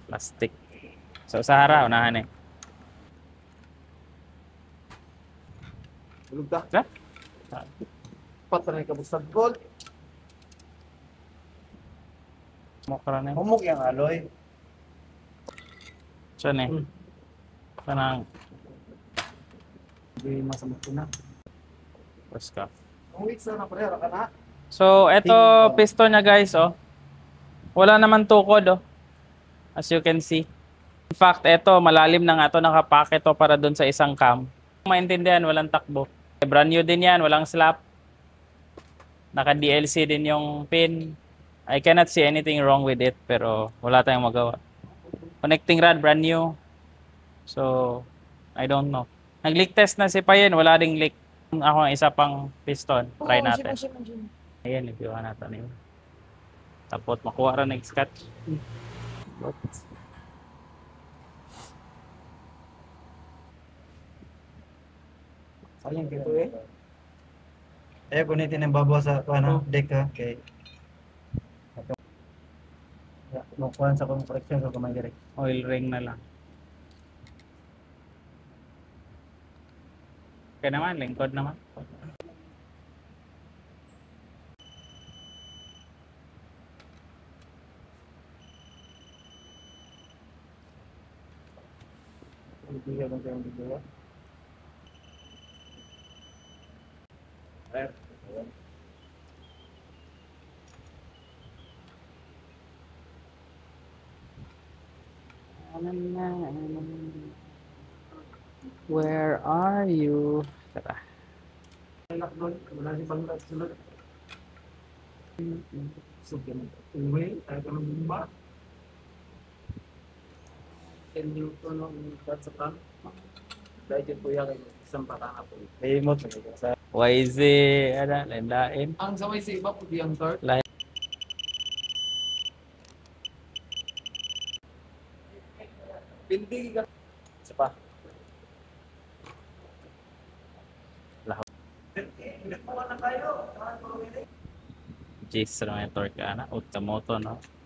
Plastic. So sa hara, unahan eh. Bulog ka. Sa? Patray ka bustag gold. Mokra na yun. Humog yung aloy. Saan eh? Kanang Hindi masamot ko na. press ka. Ang weeks na pare, ka na. So, eto piston niya guys, oh. Wala naman tukod, oh. As you can see. In fact, eto, malalim na nga to, nakapacket to para dun sa isang cam. Maintindihan, walang takbo. Brand new din yan, walang slap. Naka-DLC din yung pin. I cannot see anything wrong with it, pero wala tayong magawa. Connecting rod, brand new. So, I don't know. Nag-leak test na si Payen, wala ding leak. Ako ang isa pang piston, try natin. Ayan, reviewan natin yun. Tapos makuha rin ng-scotch. Sayang kito eh. Ayaw kunitin ang babaw sa deck ha. Kay makuhaan sa kong correction sa kamay direct. Oil ring na lang. Okay naman, lingkod naman. Hindi ka bang kayong bigla? Where are you? Tara. Anak doon, wala si Banglas sunod. Sugyan. Uwi, tayo ka ng bumba. 10 Newton ang kat sa pan. Dahil dyan po yan, isang patana po. May imot sa YZ, ano, lain-lain. ang samay sa iba po di ang third. Pindi ka. Isa pa. Lahap. Jis, torque, ana, Utamoto, no?